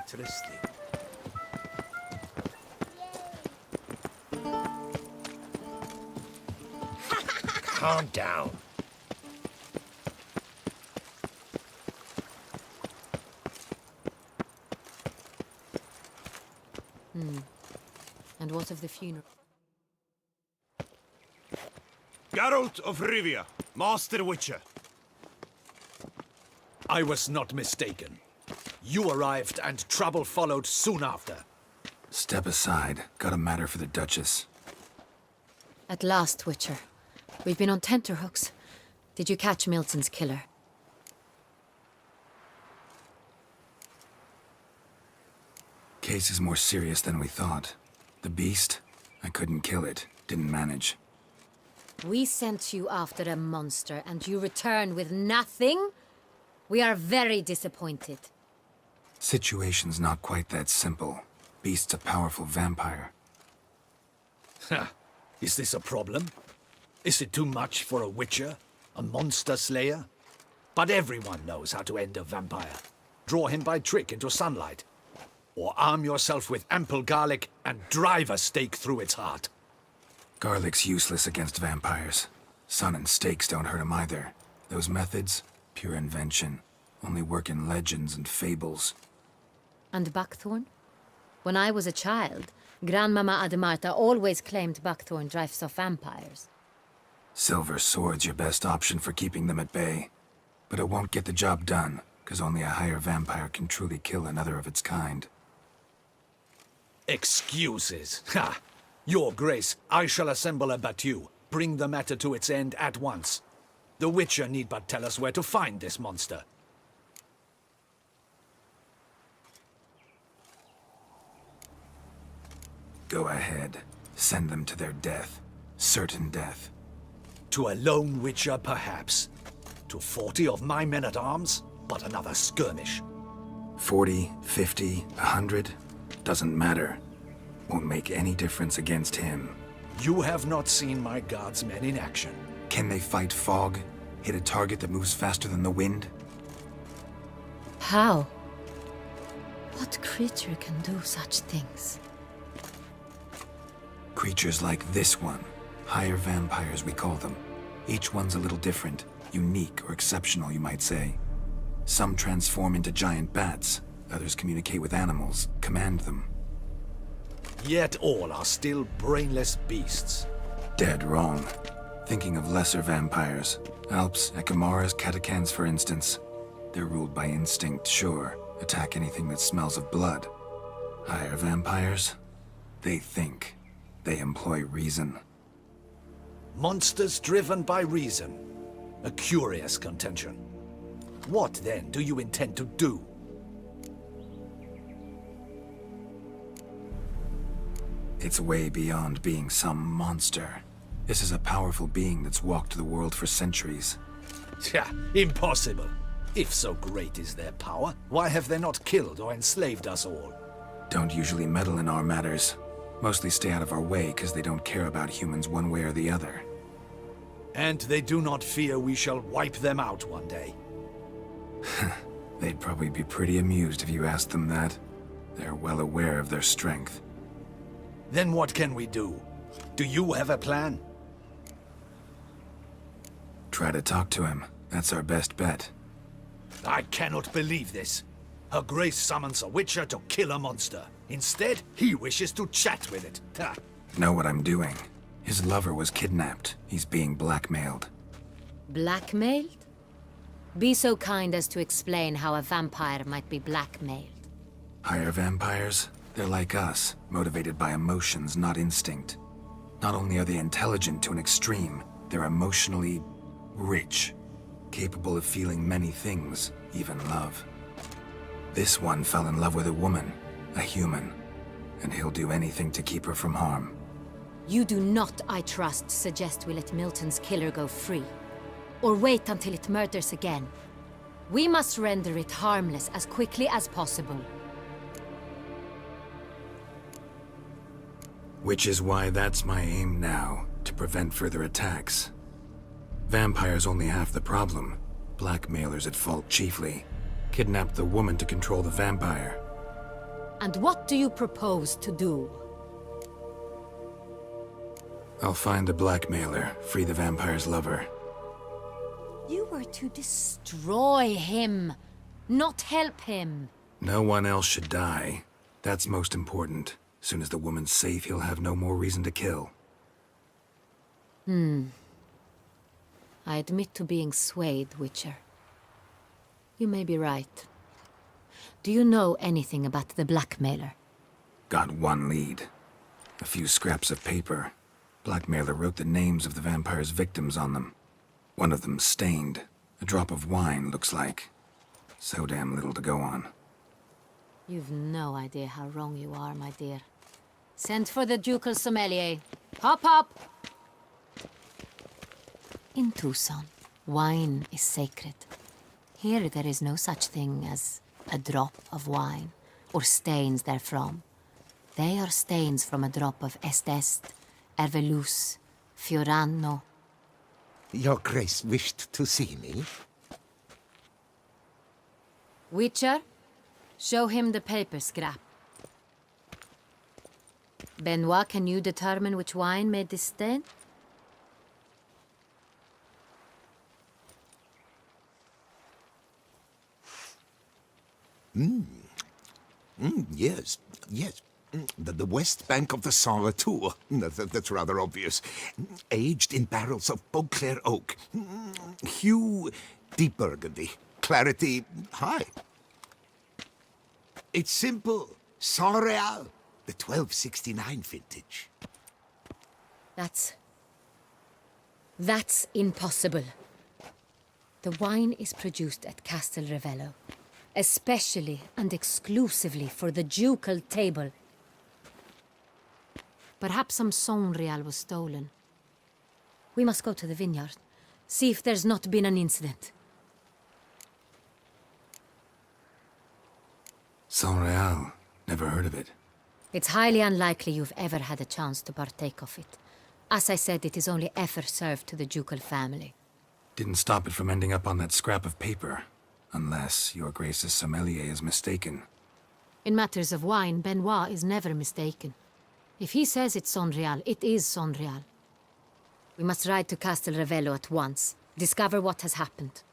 Interesting. Calm down. And what of the funeral? Geralt of Rivia, Master Witcher. I was not mistaken. You arrived and trouble followed soon after. Step aside. Got a matter for the Duchess. At last, Witcher. We've been on tenterhooks. Did you catch Milton's killer? Case is more serious than we thought. The beast? I couldn't kill it. Didn't manage. We sent you after a monster, and you return with nothing? We are very disappointed. Situation's not quite that simple. Beast's a powerful vampire. Ha! Is this a problem? Is it too much for a witcher? A monster slayer? But everyone knows how to end a vampire. Draw him by trick into sunlight. Or arm yourself with ample garlic and drive a stake through its heart. Garlic's useless against vampires. Sun and stakes don't hurt him either. Those methods, pure invention. Only work in legends and fables. And buckthorn? When I was a child, Grandmama Ademarta always claimed buckthorn drives off vampires. Silver sword's your best option for keeping them at bay. But it won't get the job done, because only a higher vampire can truly kill another of its kind. Excuses. Ha! Your Grace, I shall assemble a battue. Bring the matter to its end at once. The Witcher need but tell us where to find this monster. Go ahead. Send them to their death. Certain death. To a lone Witcher, perhaps. To 40 of my men-at-arms, but another skirmish. 40, 50, 100? Doesn't matter. Won't make any difference against him. You have not seen my guardsmen in action. Can they fight fog? Hit a target that moves faster than the wind? How? What creature can do such things? Creatures like this one. Higher vampires, we call them. Each one's a little different. Unique or exceptional, you might say. Some transform into giant bats. Others communicate with animals, command them. Yet all are still brainless beasts. Dead wrong. Thinking of lesser vampires. Alps, Ekamaras, Catacans, for instance. They're ruled by instinct, sure. Attack anything that smells of blood. Higher vampires? They think. They employ reason. Monsters driven by reason. A curious contention. What, then, do you intend to do? It's way beyond being some monster. This is a powerful being that's walked the world for centuries. Yeah, impossible. If so great is their power, why have they not killed or enslaved us all? Don't usually meddle in our matters. Mostly stay out of our way because they don't care about humans one way or the other. And they do not fear we shall wipe them out one day. They'd probably be pretty amused if you asked them that. They're well aware of their strength. Then what can we do? Do you have a plan? Try to talk to him. That's our best bet. I cannot believe this. Her Grace summons a Witcher to kill a monster. Instead, he wishes to chat with it. Ha. Know what I'm doing. His lover was kidnapped. He's being blackmailed. Blackmailed? Be so kind as to explain how a vampire might be blackmailed. Higher vampires? They're like us, motivated by emotions, not instinct. Not only are they intelligent to an extreme, they're emotionally rich, capable of feeling many things, even love. This one fell in love with a woman, a human, and he'll do anything to keep her from harm. You do not, I trust, suggest we let Milton's killer go free. Or wait until it murders again. We must render it harmless as quickly as possible. Which is why that's my aim now, to prevent further attacks. Vampires only half the problem. Blackmailers at fault chiefly. Kidnapped the woman to control the vampire. And what do you propose to do? I'll find the blackmailer, free the vampire's lover. You were to destroy him, not help him. No one else should die. That's most important. Soon as the woman's safe, he'll have no more reason to kill. I admit to being swayed, Witcher. You may be right. Do you know anything about the blackmailer? Got one lead. A few scraps of paper. Blackmailer wrote the names of the vampire's victims on them. One of them stained. A drop of wine, looks like. So damn little to go on. You've no idea how wrong you are, my dear. Send for the ducal sommelier. Hop, hop! In Tucson, wine is sacred. Here there is no such thing as a drop of wine, or stains therefrom. They are stains from a drop of Est, Ervelus, Fiorano. Your Grace wished to see me? Witcher, show him the paper scrap. Benoit, can you determine which wine made this stain? Yes, yes. The west bank of the Saint Tour. That's rather obvious. Aged in barrels of Beauclair oak. Hue, deep burgundy. Clarity, high. It's simple. Saint Real, the 1269 vintage. That's impossible. The wine is produced at Castel Ravello, especially and exclusively for the ducal table. Perhaps some Saint Real was stolen. We must go to the vineyard, see if there's not been an incident. Saint Real. Never heard of it. It's highly unlikely you've ever had a chance to partake of it. As I said, it is only ever served to the ducal family. Didn't stop it from ending up on that scrap of paper. Unless your Grace's sommelier is mistaken. In matters of wine, Benoit is never mistaken. If he says it's Saint Real, it is Saint Real. We must ride to Castel Ravello at once. Discover what has happened.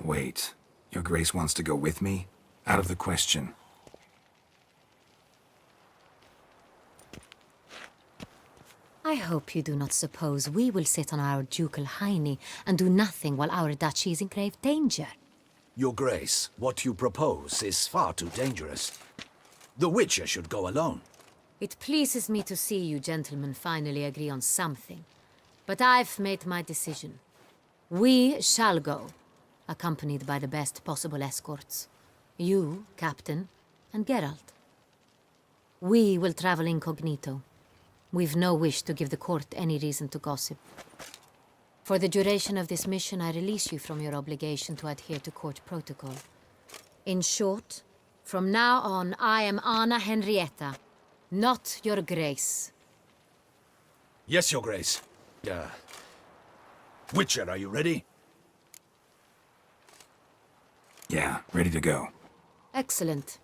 Wait. Your Grace wants to go with me? Out of the question. I hope you do not suppose we will sit on our ducal hiney and do nothing while our duchy is in grave danger. Your Grace, what you propose is far too dangerous. The Witcher should go alone. It pleases me to see you gentlemen finally agree on something. But I've made my decision. We shall go, accompanied by the best possible escorts. You, Captain, and Geralt. We will travel incognito. We've no wish to give the court any reason to gossip. For the duration of this mission, I release you from your obligation to adhere to court protocol. In short, from now on, I am Anna Henrietta, not your Grace. Yes, Your Grace. Witcher, are you ready? Yeah, ready to go. Excellent.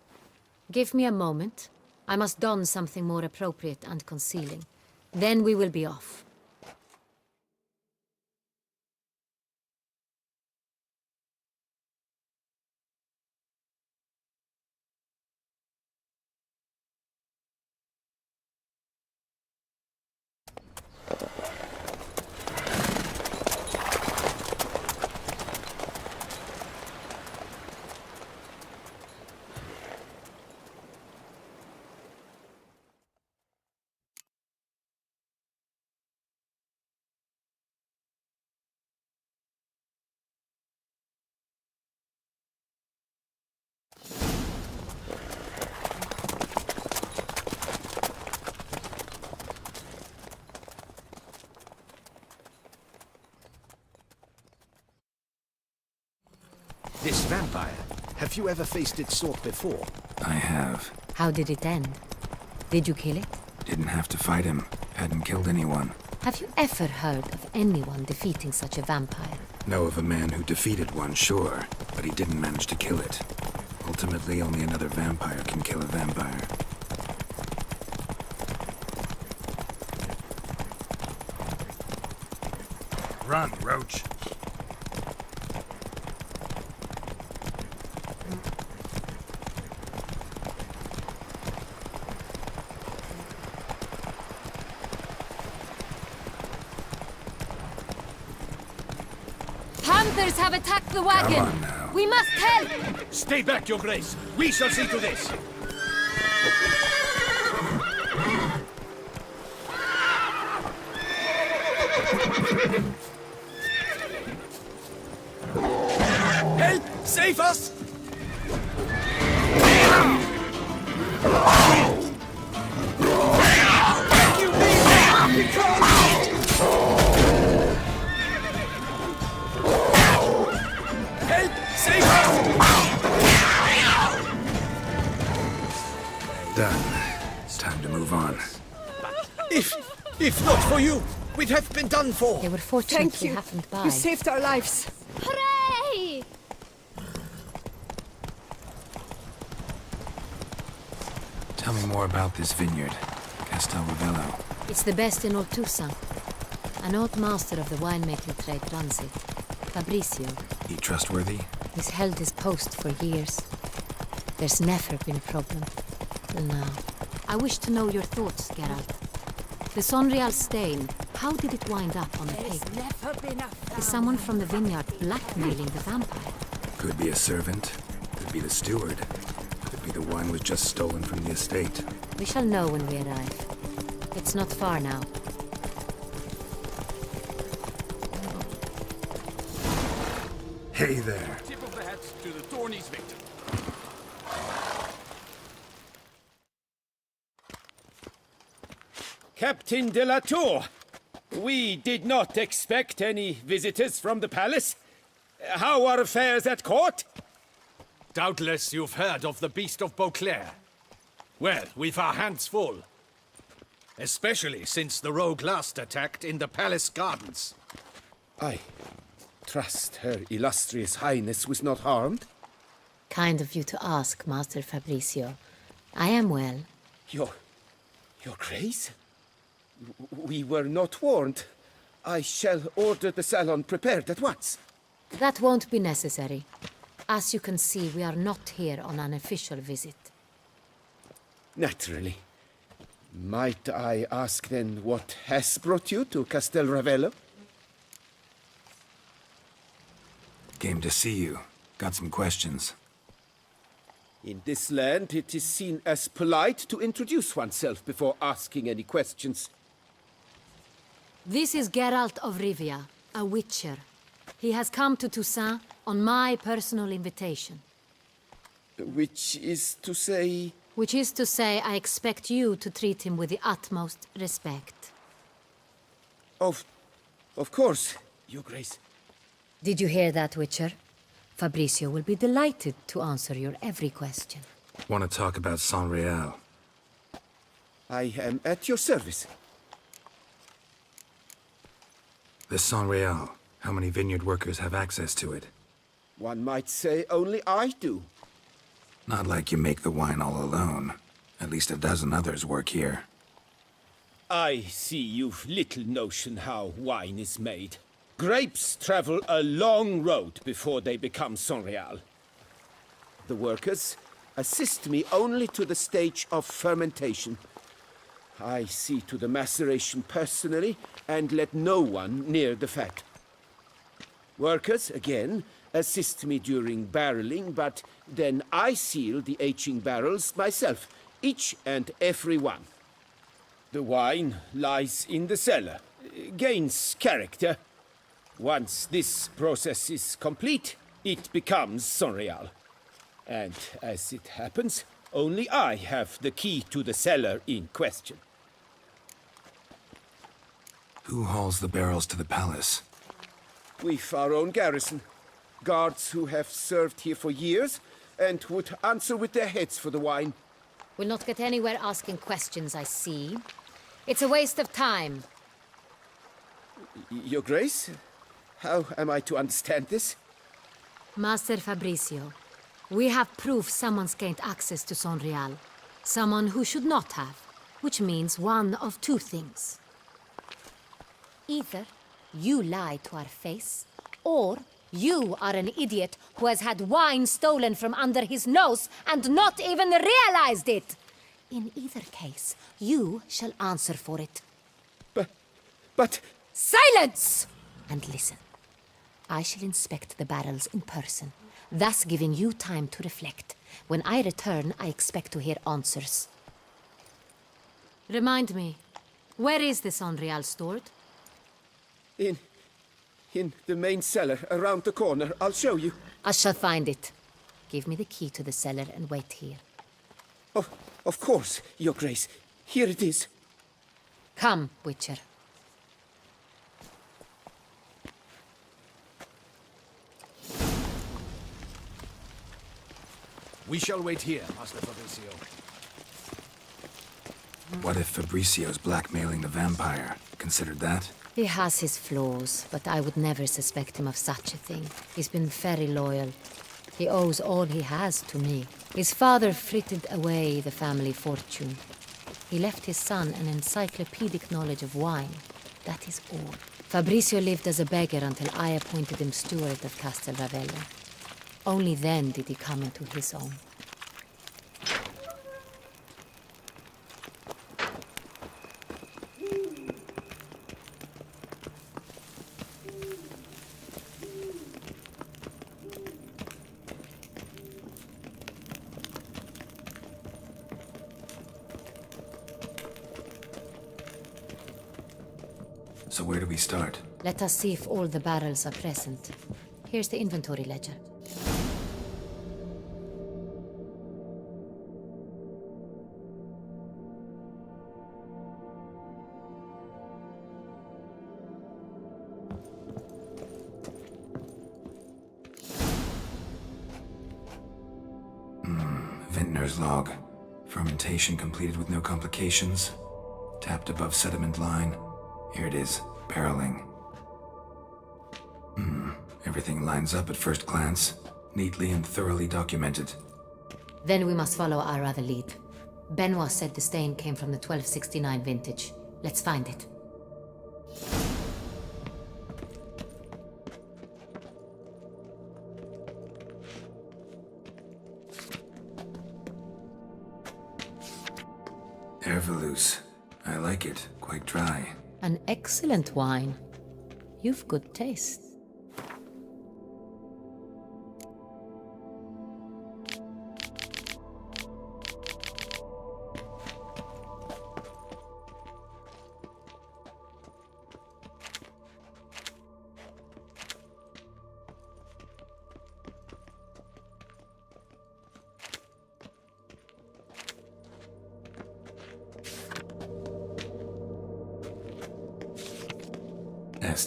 Give me a moment. I must don something more appropriate and concealing. Then we will be off. This vampire, have you ever faced its sort before? I have. How did it end? Did you kill it? Didn't have to fight him. Hadn't killed anyone. Have you ever heard of anyone defeating such a vampire? Know of a man who defeated one, sure, but he didn't manage to kill it. Ultimately, only another vampire can kill a vampire. Run, Roach. Panthers have attacked the wagon! Come on now. We must help! Stay back, Your Grace. We shall see to this. Help! Save us! You leave me! Help! Save us! Done. It's time to move on. If not for you, we'd have been done for. They were fortunate Thank we you. happened by. You saved our lives. Hooray! Tell me more about this vineyard, Castel Ravello. It's the best in all Toussaint. An old master of the winemaking trade runs it. Fabrizio. He trustworthy? He's held his post for years. There's never been a problem. Till now. I wish to know your thoughts, Geralt. The Sonreal stain, how did it wind up on the paper? Never been a Is someone from the vineyard blackmailing the vampire? Could be a servant. Could be the steward. Could be the wine was just stolen from the estate. We shall know when we arrive. It's not far now. Hey there. Tip of the hat to the Thorny's victim. Captain de la Tour, we did not expect any visitors from the palace. How are affairs at court? Doubtless you've heard of the Beast of Beauclair. Well, we've our hands full. Especially since the rogue last attacked in the palace gardens. I trust Her Illustrious Highness was not harmed. Kind of you to ask, Master Fabrizio. I am well. Your Grace? We were not warned. I shall order the salon prepared at once. That won't be necessary. As you can see, we are not here on an official visit. Naturally. Might I ask then what has brought you to Castel Ravello? Came to see you. Got some questions. In this land, it is seen as polite to introduce oneself before asking any questions. This is Geralt of Rivia, a witcher. He has come to Toussaint on my personal invitation. Which is to say... Which is to say, I expect you to treat him with the utmost respect. Of course, Your Grace. Did you hear that, Witcher? Fabrizio will be delighted to answer your every question. Want to talk about Sonreal? I am at your service. The Sonreal. How many vineyard workers have access to it? One might say only I do. Not like you make the wine all alone. At least a dozen others work here. I see you've little notion how wine is made. Grapes travel a long road before they become Sonreal. The workers assist me only to the stage of fermentation. I see to the maceration personally and let no one near the fat. Workers, again, assist me during barreling, but then I seal the aging barrels myself, each and every one. The wine lies in the cellar, gains character. Once this process is complete, it becomes Sonreal. And as it happens, only I have the key to the cellar in question. Who hauls the barrels to the palace? We've our own garrison. Guards who have served here for years and would answer with their heads for the wine. We'll not get anywhere asking questions, I see. It's a waste of time. Your Grace? How am I to understand this? Master Fabrizio, We have proof someone's gained access to Sonreal. Someone who should not have. Which means one of two things. Either you lie to our face, or you are an idiot who has had wine stolen from under his nose and not even realized it. In either case, you shall answer for it. But... Silence! And listen. I shall inspect the barrels in person, thus giving you time to reflect. When I return, I expect to hear answers. Remind me, where is the Sonreal stored? In the main cellar, around the corner. I'll show you. I shall find it. Give me the key to the cellar and wait here. Oh, of course, Your Grace. Here it is. Come, Witcher. We shall wait here, Master Fabricio. What if Fabricio's blackmailing the vampire? Considered that? He has his flaws, but I would never suspect him of such a thing. He's been very loyal. He owes all he has to me. His father frittered away the family fortune. He left his son an encyclopedic knowledge of wine. That is all. Fabricio lived as a beggar until I appointed him steward of Castel Ravello. Only then did he come into his own. So where do we start? Let us see if all the barrels are present. Here's the inventory ledger. Vintner's log. Fermentation completed with no complications. Tapped above sediment line. Here it is. Barreling. Everything lines up at first glance. Neatly and thoroughly documented. Then we must follow our other lead. Benoit said the stain came from the 1269 vintage. Let's find it. Ervelous. I like it. Quite dry. An excellent wine. You've good taste.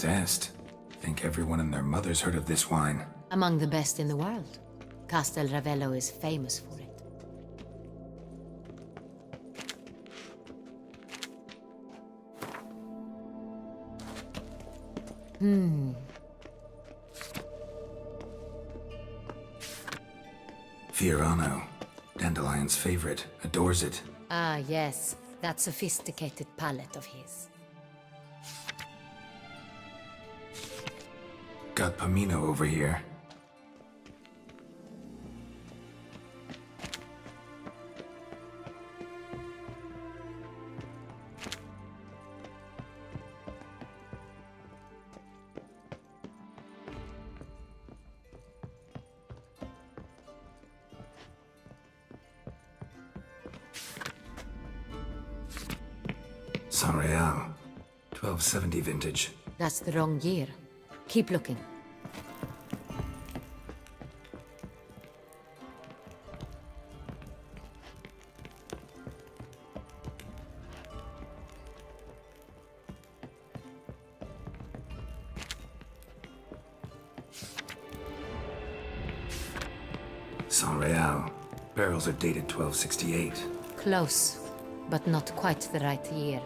Est. Think everyone and their mother's heard of this wine. Among the best in the world. Castel Ravello is famous for it. Fiorano. Dandelion's favorite. Adores it. Ah, yes. That sophisticated palate of his. Got Pomino over here. Sonreal. 1270 vintage. That's the wrong year. Keep looking. Sonreal. Barrels are dated 1268. Close, but not quite the right year.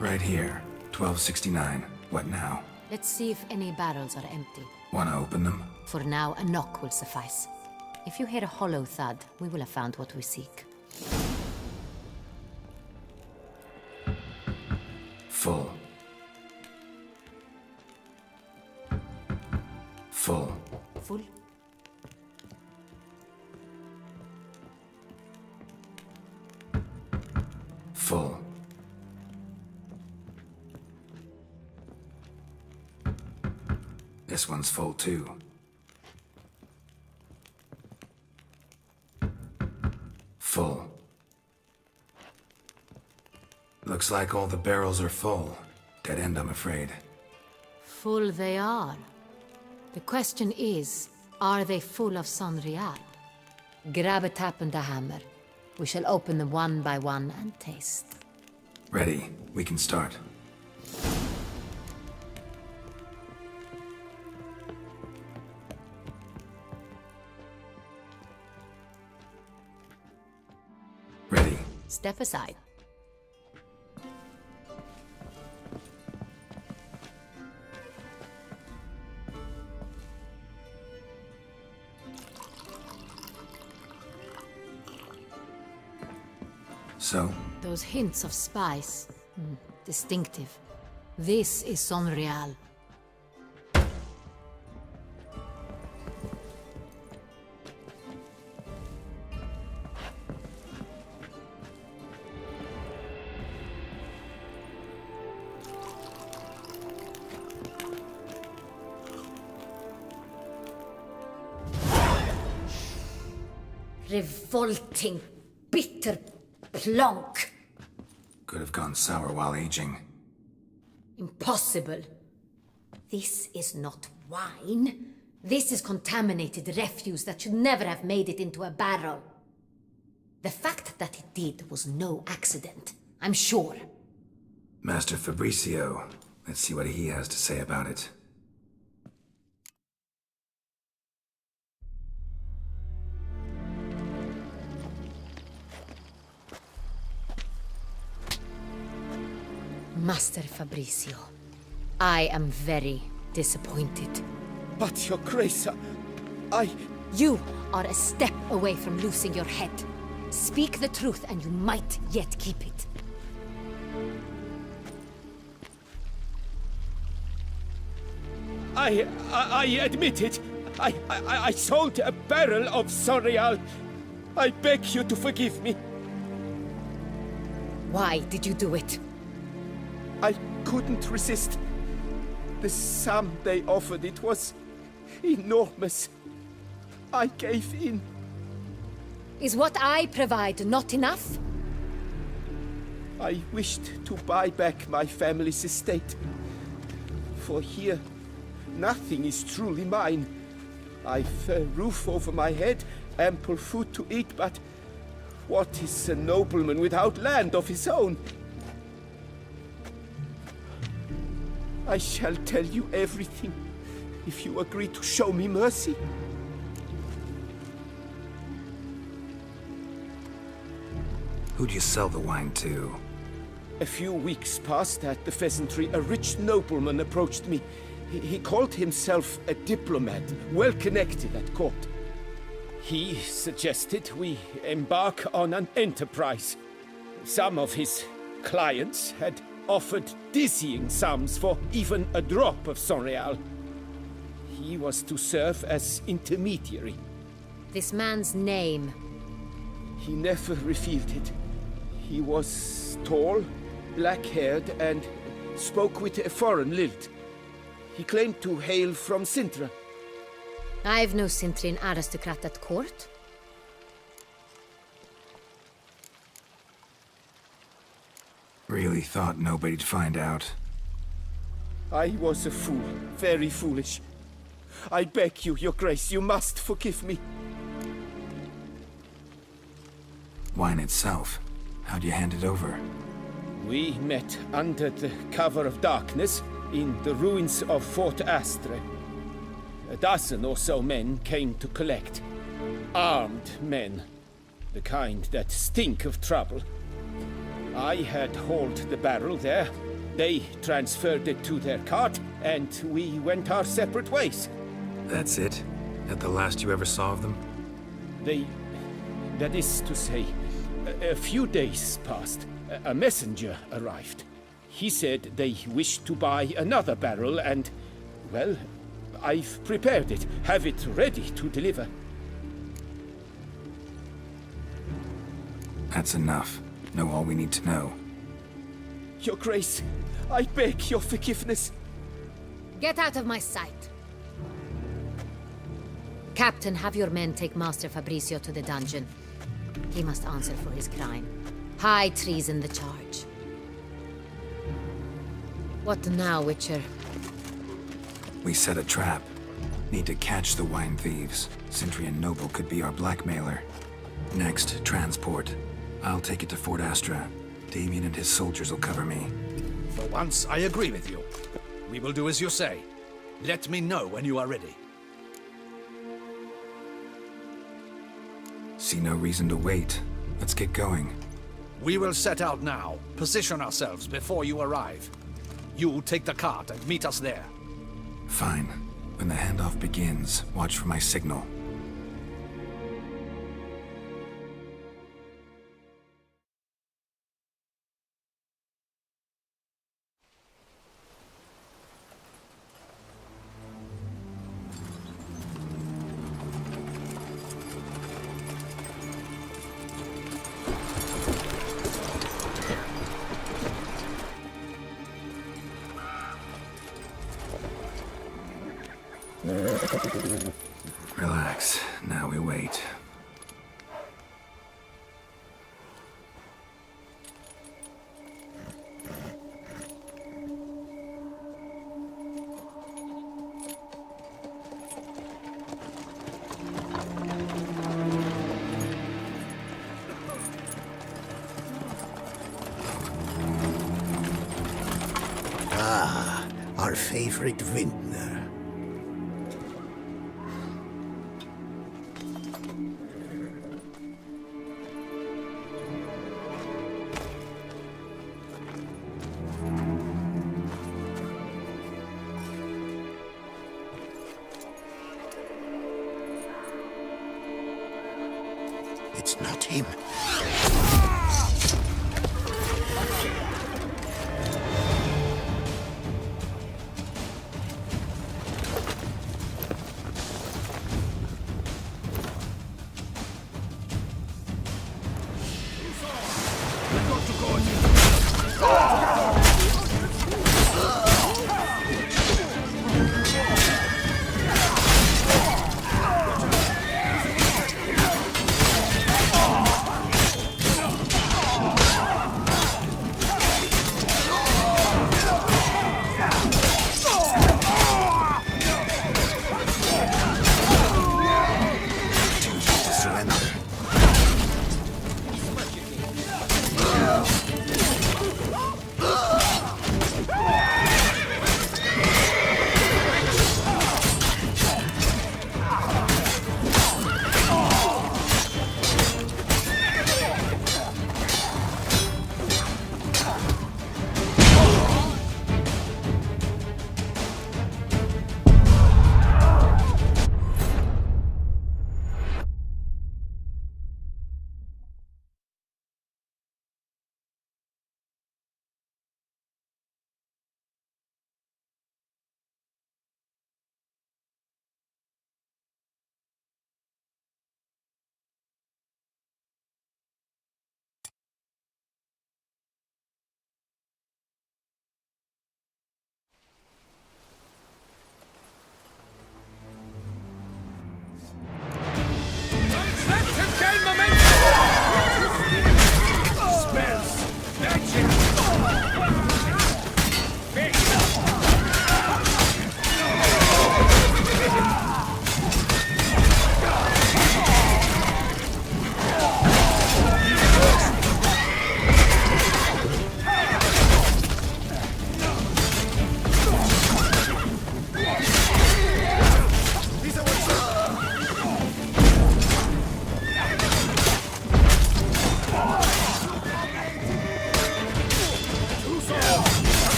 Right here. 1269. What now? Let's see if any barrels are empty. Wanna open them? For now, a knock will suffice. If you hear a hollow thud, we will have found what we seek. Full. Full. Full? Full. This one's full too. Full. Looks like all the barrels are full. Dead end, I'm afraid. Full they are. The question is, are they full of Sonreal? Grab a tap and a hammer. We shall open them one by one and taste. Ready. We can start. Ready. Step aside. So, Those hints of spice. Distinctive. This is Sonreal. Revolting, bitter plonk. could have gone sour while aging. Impossible. This is not wine. This is contaminated refuse that should never have made it into a barrel. The fact that it did was no accident, I'm sure. Master Fabricio, let's see what he has to say about it. Master Fabricio, I am very disappointed. But, Your Grace, I... You are a step away from losing your head. Speak the truth and you might yet keep it. I admit it. I sold a barrel of Sonreal. I beg you to forgive me. Why did you do it? I couldn't resist. The sum they offered, it was enormous. I gave in. Is what I provide not enough? I wished to buy back my family's estate. For here, nothing is truly mine. I've a roof over my head, ample food to eat, but what is a nobleman without land of his own? I shall tell you everything, if you agree to show me mercy. Who'd you sell the wine to? A few weeks past at the pheasantry, a rich nobleman approached me. He called himself a diplomat, well connected at court. He suggested we embark on an enterprise. Some of his clients had offered dizzying sums for even a drop of Sonreal. He was to serve as intermediary. This man's name. He never revealed it. He was tall, black-haired, and spoke with a foreign lilt. He claimed to hail from Sintra. I've no Cintrin aristocrat at court. Really thought nobody'd find out. I was a fool, very foolish. I beg you, Your Grace, you must forgive me. Wine itself, how'd you hand it over? We met under the cover of darkness in the ruins of Fort Astre. A dozen or so men came to collect. Armed men. The kind that stink of trouble. I had hauled the barrel there, They transferred it to their cart, and we went our separate ways. That's it? That the last you ever saw of them? That is to say, a few days passed. A messenger arrived. He said they wished to buy another barrel and, well, I've prepared it, have it ready to deliver. That's enough. Know all we need to know. Your Grace, I beg your forgiveness. Get out of my sight. Captain, have your men take Master Fabrizio to the dungeon. He must answer for his crime. High treason the charge. What now, Witcher? We set a trap. Need to catch the wine thieves. Centrian Noble could be our blackmailer. Next, transport. I'll take it to Fort Astra. Damien and his soldiers will cover me. For once, I agree with you. We will do as you say. Let me know when you are ready. See no reason to wait. Let's get going. We will set out now. Position ourselves before you arrive. You take the cart and meet us there. Fine. When the handoff begins, watch for my signal. Relax. Now we wait. Our favorite vintner. It's not him.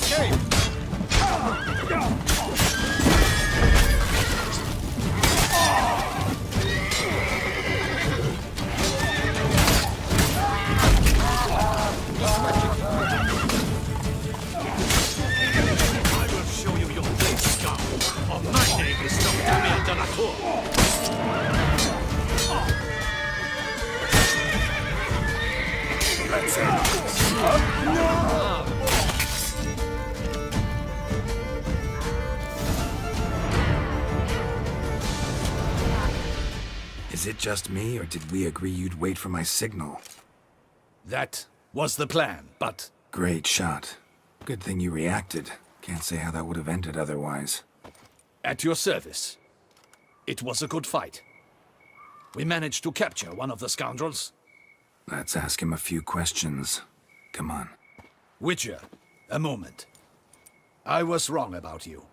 I will show you your place, scum. Oh, my name is Dr. de la Tour. Let's end this. Is it just me, or did we agree you'd wait for my signal? That was the plan, but Great shot. Good thing you reacted. Can't say how that would have ended otherwise. at your service. It was a good fight. We managed to capture one of the scoundrels. Let's ask him a few questions. Come on. Witcher, a moment. I was wrong about you.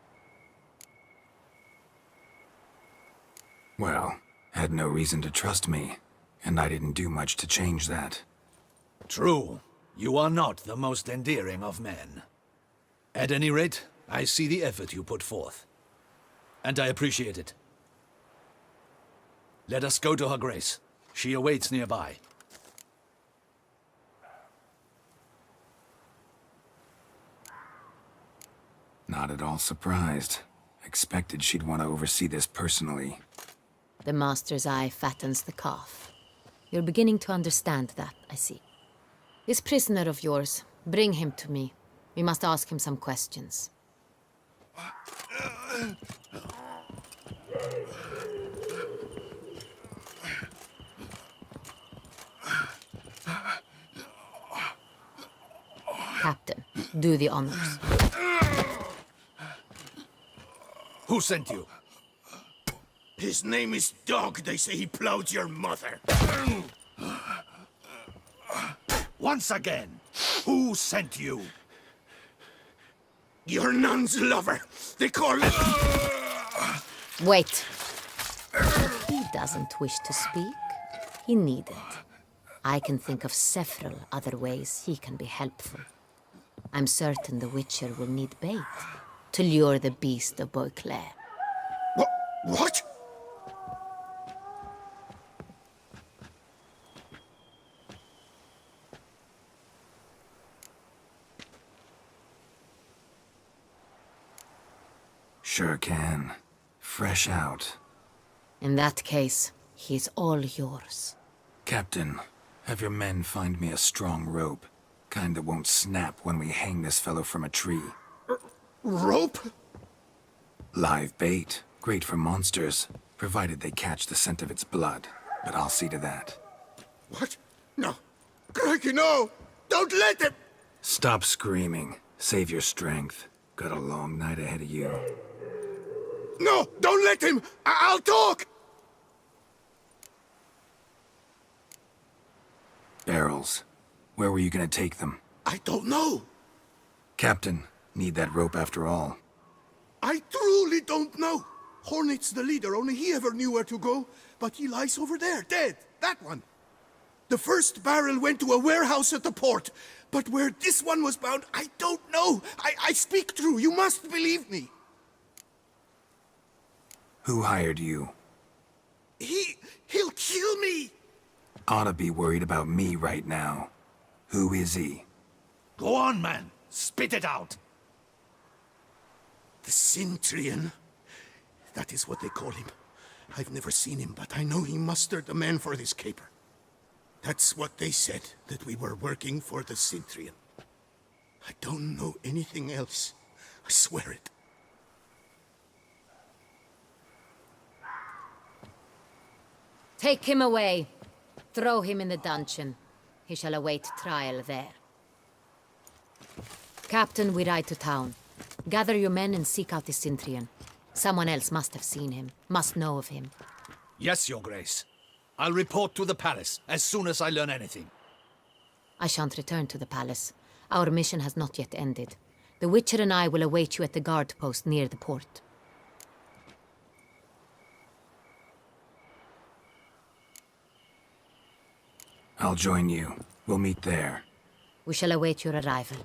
Well, had no reason to trust me, and I didn't do much to change that. True, you are not the most endearing of men. At any rate, I see the effort you put forth. And I appreciate it. Let us go to her grace. She awaits nearby. Not at all surprised. Expected she'd want to oversee this personally. The master's eye fattens the calf. You're beginning to understand that, I see. This prisoner of yours, bring him to me. We must ask him some questions. Captain, do the honors. Who sent you? His name is Dog. They say he plowed your mother. Once again, who sent you? Your nun's lover. They call it... Wait. If he doesn't wish to speak, he needn't. I can think of several other ways he can be helpful. I'm certain the Witcher will need bait to lure the beast of Beauclair. What? Sure can. Fresh out. In that case, he's all yours. Captain, have your men find me a strong rope. Kind that won't snap when we hang this fellow from a tree. Rope? Live bait. Great for monsters, provided they catch the scent of its blood. But I'll see to that. What? No. Crikey, no! Don't let him! Stop screaming. Save your strength. Got a long night ahead of you. No! Don't let him! I'll talk! Barrels. Where were you gonna take them? I don't know. Captain, need that rope after all. I truly don't know. Hornet's the leader, only he ever knew where to go. But he lies over there, dead. That one. The first barrel went to a warehouse at the port. But where this one was bound, I don't know. I speak true. You must believe me. Who hired you? He'll kill me. Oughta be worried about me right now. Who is he? Go on, man. Spit it out. The Cintrian. That is what they call him. I've never seen him, but I know he mustered the men for this caper. That's what they said, that we were working for the Cintrian. I don't know anything else. I swear it. Take him away. Throw him in the dungeon. He shall await trial there. Captain, we ride to town. Gather your men and seek out the Cintrian. Someone else must have seen him, must know of him. Yes, Your Grace. I'll report to the palace as soon as I learn anything. I shan't return to the palace. Our mission has not yet ended. The Witcher and I will await you at the guard post near the port. I'll join you. We'll meet there. We shall await your arrival.